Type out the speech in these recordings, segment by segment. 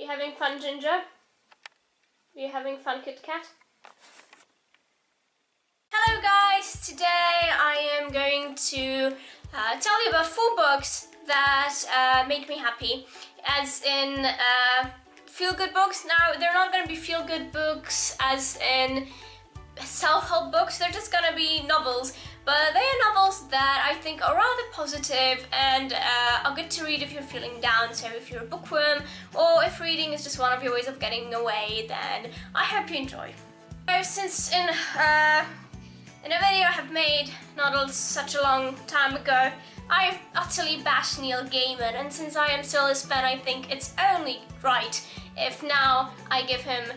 having fun, Ginger? Are you having fun, Kit Kat? Hello guys! Today I am going to tell you about 4 books that make me happy, as in feel-good books. Now, they're not going to be feel-good books as in self-help books, they're just going to be novels, but they are novels that I think are rather positive and are good to read if you're feeling down. So if you're a bookworm, or if reading is just one of your ways of getting away, then I hope you enjoy. So since in a video I have made not such a long time ago, I've utterly bashed Neil Gaiman, and since I am still his fan, I think it's only right if now I give him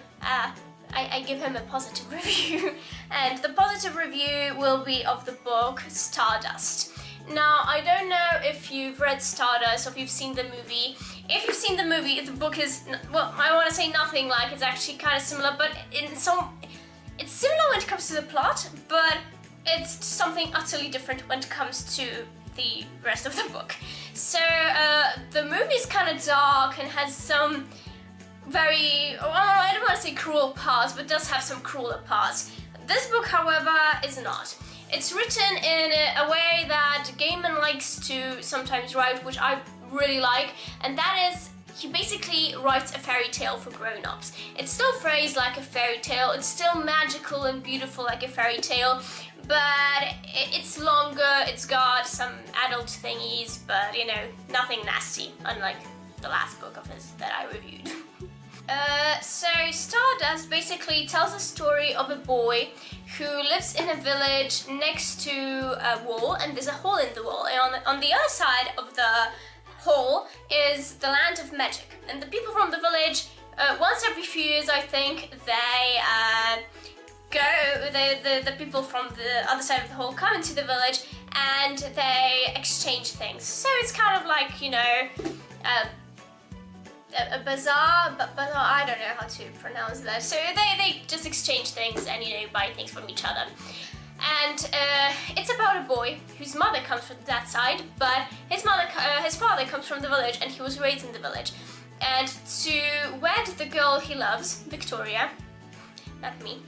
a positive review. And the positive review will be of the book Stardust. Now, I don't know if you've read Stardust or if you've seen the movie. If you've seen the movie, the book is, well, I want to say nothing like, it's actually kind of similar, but it's similar when it comes to the plot, but it's something utterly different when it comes to the rest of the book. So the movie is kind of dark and has some very, well, I don't want to say cruel parts, but does have some crueler parts. This book, however, is not. It's written in a way that Gaiman likes to sometimes write, which I really like, and that is, he basically writes a fairy tale for grown-ups. It's still phrased like a fairy tale, it's still magical and beautiful like a fairy tale, but it's longer, it's got some adult thingies, but you know, nothing nasty, unlike the last book of his that I reviewed. So Stardust basically tells a story of a boy who lives in a village next to a wall, and there's a hole in the wall, and on the other side of the hole is the land of magic, and the people from the village, once every few years I think, the people from the other side of the hole come into the village and they exchange things. So it's kind of like, you know, a bazaar, but I don't know how to pronounce that. So they just exchange things and, you know, buy things from each other. And it's about a boy whose mother comes from that side, but his father comes from the village, and he was raised in the village. And to wed the girl he loves, Victoria, not me,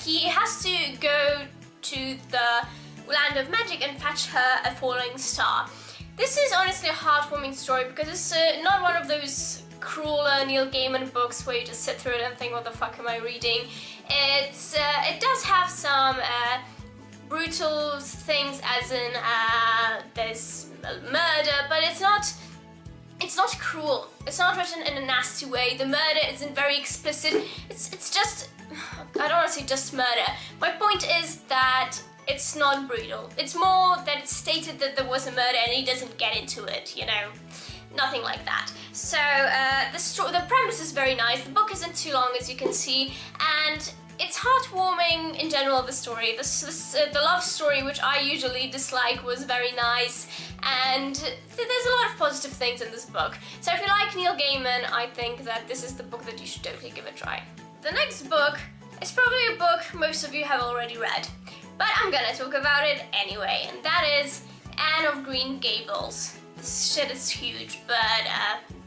he has to go to the land of magic and fetch her a falling star. This is honestly a heartwarming story because it's not one of those crueler Neil Gaiman books where you just sit through it and think, what the fuck am I reading? It does have some brutal things, as in there's murder, but it's not cruel. It's not written in a nasty way. The murder isn't very explicit. It's just, I don't want to say just murder. My point is that it's not brutal. It's more that it's stated that there was a murder and he doesn't get into it, you know, nothing like that. So the premise is very nice. The book isn't too long, as you can see, and it's heartwarming in general, the story. The love story, which I usually dislike, was very nice, and there's a lot of positive things in this book. So if you like Neil Gaiman, I think that this is the book that you should totally give a try. The next book is probably a book most of you have already read, but I'm gonna talk about it anyway, and that is Anne of Green Gables. This shit is huge, but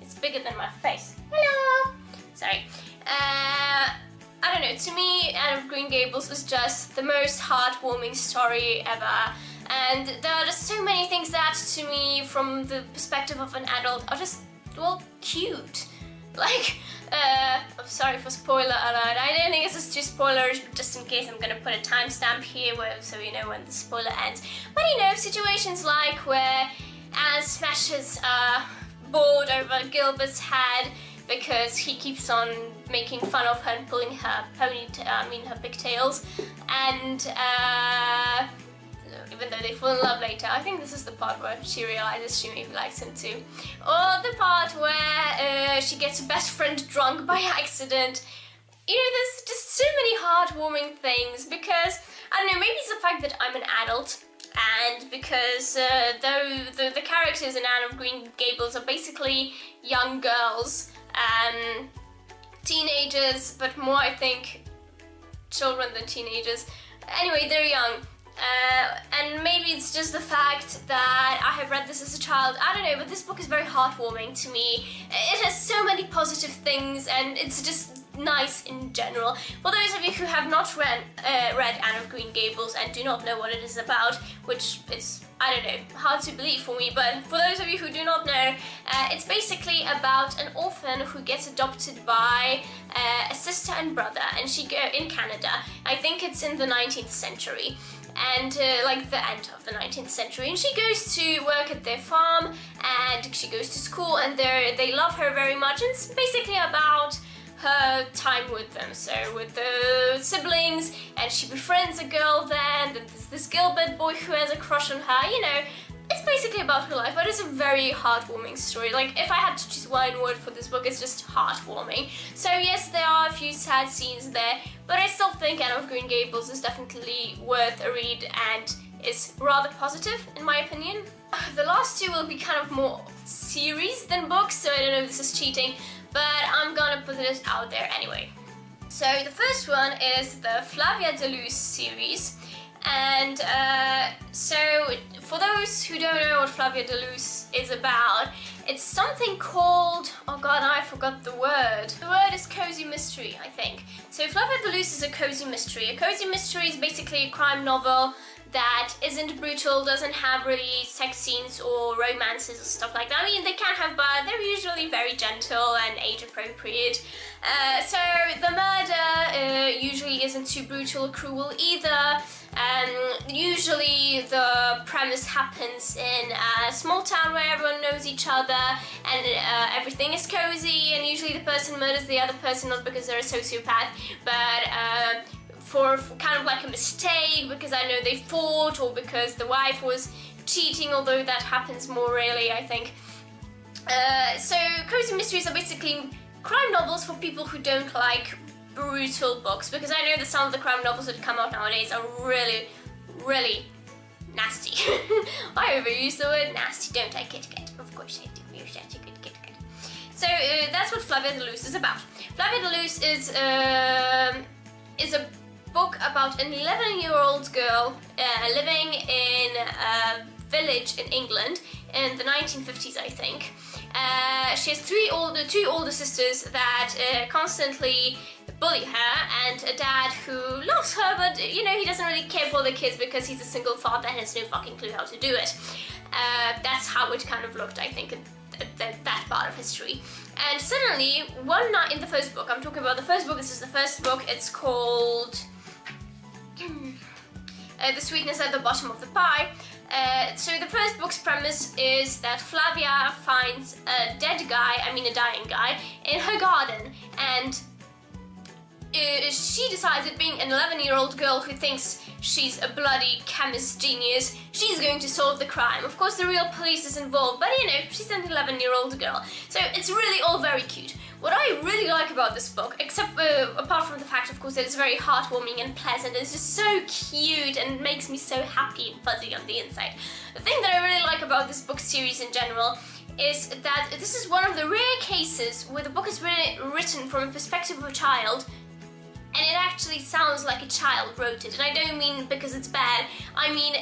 it's bigger than my face. Hello! Sorry. I don't know, to me, Anne of Green Gables is just the most heartwarming story ever, and there are just so many things that, to me, from the perspective of an adult, are just, well, cute. Like, I'm sorry for spoiler alert, I don't think this is too spoilerish, but just in case I'm gonna put a timestamp here so you know when the spoiler ends. But you know, situations like where Anne smashes a board over Gilbert's head because he keeps on making fun of her and pulling her her pigtails, and even though they fall in love later. I think this is the part where she realizes she maybe likes him too. Or the part where she gets her best friend drunk by accident. You know, there's just so many heartwarming things because, I don't know, maybe it's the fact that I'm an adult, and because the characters in Anne of Green Gables are basically young girls, teenagers, but more I think children than teenagers. Anyway, they're young, And maybe it's just the fact that I have read this as a child, I don't know, but this book is very heartwarming to me. It has so many positive things and it's just nice in general. For those of you who have not read Anne of Green Gables and do not know what it is about, which is, I don't know, hard to believe for me, but for those of you who do not know, it's basically about an orphan who gets adopted by a sister and brother, and she go in Canada. I think it's in the 19th century. And like the end of the 19th century, and she goes to work at their farm and she goes to school, and they love her very much. And it's basically about her time with them, so with the siblings, and she befriends a girl then there's this Gilbert boy who has a crush on her, you know. It's basically about her life, but it's a very heartwarming story. Like, if I had to choose one word for this book, it's just heartwarming. So yes, there are a few sad scenes there, but I still think Anne of Green Gables is definitely worth a read and is rather positive, in my opinion. The last two will be kind of more series than books, so I don't know if this is cheating, but I'm gonna put it out there anyway. So the first one is the Flavia de Luce series. And so for those who don't know what Flavia de Luce is about, it's something called, oh god, I forgot the word. The word is cozy mystery, I think. So Flavia de Luce is a cozy mystery. A cozy mystery is basically a crime novel that isn't brutal, doesn't have really sex scenes or romances or stuff like that. I mean, they can have, but they're usually very gentle and age appropriate. So the murder usually isn't too brutal or cruel either. Usually the premise happens in a small town where everyone knows each other and everything is cozy, and usually the person murders the other person not because they're a sociopath, but for kind of like a mistake, because I know they fought, or because the wife was cheating, although that happens more rarely, I think. So cozy mysteries are basically crime novels for people who don't like brutal books, because I know that some of the crime novels that come out nowadays are really, really nasty. I overuse the word nasty, don't I, Kit Kat? Of course I do, you're such a good Kit Kat. So that's what Flavia de Luce is about. Flavia de Luce is a book about an 11-year-old girl living in a village in England in the 1950s, I think. She has two older sisters that constantly bully her, and a dad who loves her, but you know, he doesn't really care for the kids because he's a single father and has no fucking clue how to do it. That's how it kind of looked, I think, at that part of history. And suddenly, one night in the first book, I'm talking about the first book, this is the first book, it's called The Sweetness at the Bottom of the Pie. So the first book's premise is that Flavia finds a dying guy, in her garden, and she decides that being an 11-year-old girl who thinks she's a bloody chemist genius, she's going to solve the crime. Of course, the real police is involved, but you know, she's an 11-year-old girl. So it's really all very cute. What I really like about this book, except apart from the fact, of course, that it's very heartwarming and pleasant, it's just so cute and makes me so happy and fuzzy on the inside. The thing that I really like about this book series in general is that this is one of the rare cases where the book is written from a perspective of a child, and it actually sounds like a child wrote it. And I don't mean because it's bad, I mean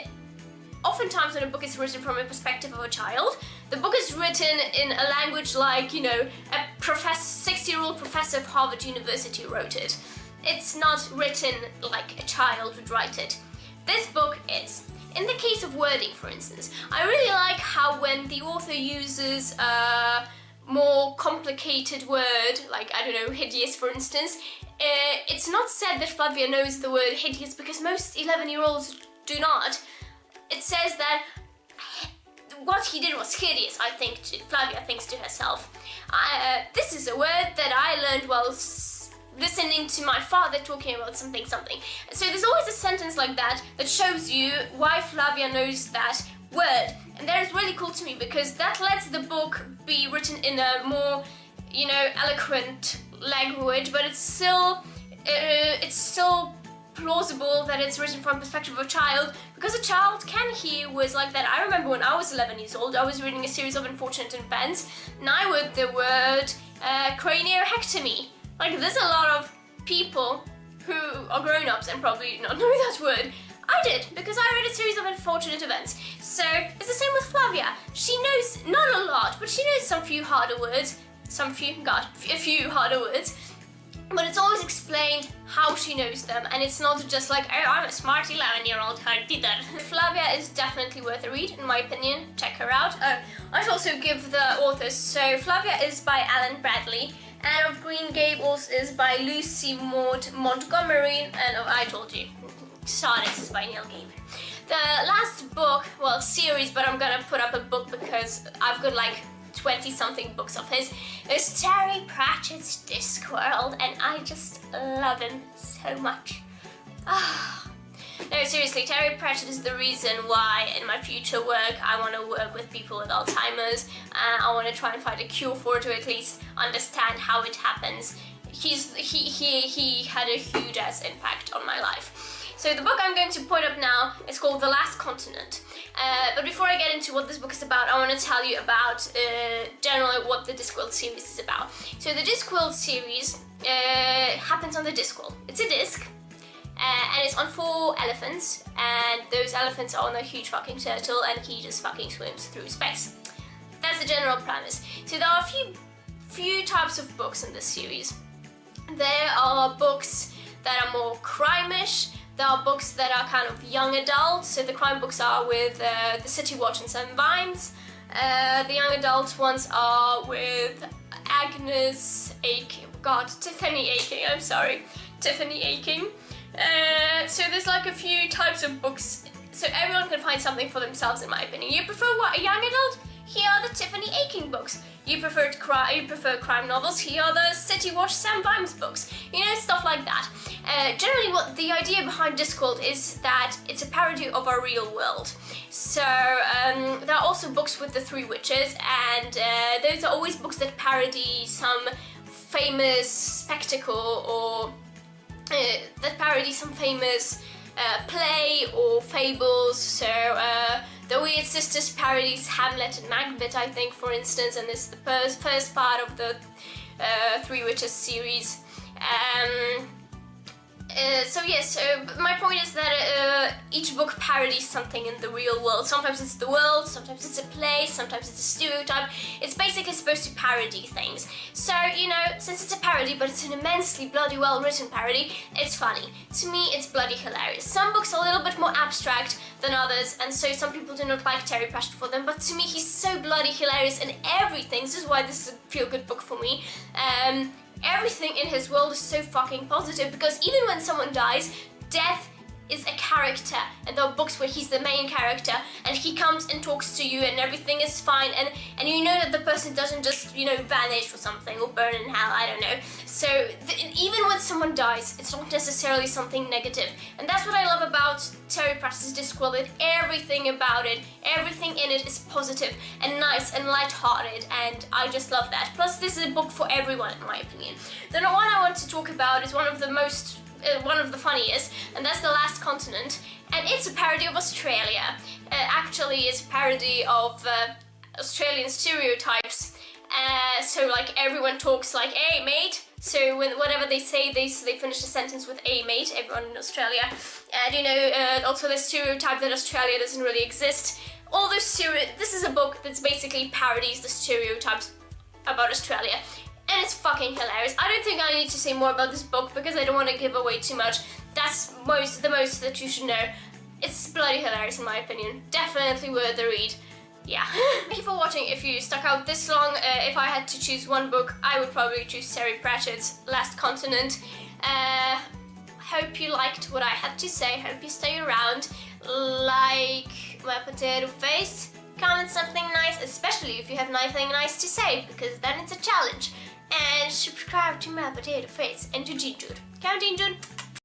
oftentimes when a book is written from a perspective of a child, the book is written in a language like, you know, a 60-year-old professor of Harvard University wrote it. It's not written like a child would write it. This book is. In the case of wording, for instance, I really like how when the author uses a more complicated word, like, I don't know, hideous, for instance, it's not said that Flavia knows the word hideous, because most 11-year-olds do not. It says that what he did was hideous, I think, Flavia thinks to herself. This is a word that I learned while listening to my father talking about something. So there's always a sentence like that that shows you why Flavia knows that word. And that is really cool to me, because that lets the book be written in a more, you know, eloquent language, but it's still plausible that it's written from the perspective of a child, because a child can hear words like that. I remember when I was 11 years old, I was reading a series of unfortunate events, and I heard the word craniohectomy. Like, there's a lot of people who are grown-ups and probably not know that word. I did, because I read a series of unfortunate events. So it's the same with Flavia. She knows, not a lot, but she knows a few harder words. A few harder words. But it's always explained how she knows them, and it's not just like, oh, I'm a smart 11-year-old, how did that? Flavia is definitely worth a read, in my opinion. Check her out. I should also give the authors. So Flavia is by Alan Bradley, Anne of Green Gables is by Lucy Maud Montgomery, and I told you, Sardis is by Neil Gaiman. The last book, well, series, but I'm gonna put up a book because I've got like 20-something books of his, is Terry Pratchett's Discworld, and I just love him so much. No, seriously, Terry Pratchett is the reason why in my future work I want to work with people with Alzheimer's, and I want to try and find a cure for it, or at least understand how it happens. He had a huge ass impact on my life. So the book I'm going to point up now is called The Last Continent. But before I get into what this book is about, I want to tell you about generally what the Discworld series is about. So the Discworld series happens on the Discworld. It's a disc, and it's on 4 elephants, and those elephants are on a huge fucking turtle, and he just fucking swims through space. That's the general premise. So there are a few types of books in this series. There are books that are more crime-ish. There are books that are kind of young adult, so the crime books are with the City Watch and Sam Vimes. The young adult ones are with Tiffany Aching. So there's like a few types of books, so everyone can find something for themselves, in my opinion. You prefer what, a young adult? Here are the Tiffany Aching books. You prefer crime novels? Here are the City Watch Sam Vimes books. You know, stuff like that. Generally, what the idea behind Discworld is that it's a parody of our real world. So there are also books with the 3 witches, and those are always books that parody some famous spectacle, or that parody some famous play or fables. So the Weird Sisters parodies Hamlet and Macbeth, I think, for instance, and it's the first part of the 3 Witches series. So my point is that each book parodies something in the real world. Sometimes it's the world, sometimes it's a play, sometimes it's a stereotype. It's basically supposed to parody things. So, you know, since it's a parody, but it's an immensely bloody well-written parody, it's funny. To me, it's bloody hilarious. Some books are a little bit more abstract than others, and so some people do not like Terry Pratchett for them, but to me, he's so bloody hilarious in everything. This is why this is a feel-good book for me. Everything in his world is so fucking positive, because even when someone dies, death is a character, and there are books where he's the main character, and he comes and talks to you, and everything is fine, and you know that the person doesn't just, you know, vanish or something, or burn in hell, I don't know. So even when someone dies, it's not necessarily something negative, and that's what I love about Terry Pratchett's Discworld. That everything about it, everything in it is positive and nice and light-hearted, and I just love that. Plus, this is a book for everyone, in my opinion. The one I want to talk about is one of the funniest, and that's The Last Continent, and it's a parody of Australia. Actually, it's a parody of Australian stereotypes. So like everyone talks like, "Hey mate." So whatever they say, they finish the sentence with "Hey mate." Everyone in Australia, and you know, also the stereotype that Australia doesn't really exist. All those this is a book that's basically parodies the stereotypes about Australia. And it's fucking hilarious. I don't think I need to say more about this book because I don't want to give away too much. That's the most that you should know. It's bloody hilarious in my opinion. Definitely worth the read. Yeah. Thank you for watching. If you stuck out this long, if I had to choose one book, I would probably choose Terry Pratchett's Last Continent. Hope you liked what I had to say. Hope you stay around. Like my potato face. Comment something nice, especially if you have nothing nice to say, because then it's a challenge. And subscribe to my potato face and to Ginger. Count Ginger.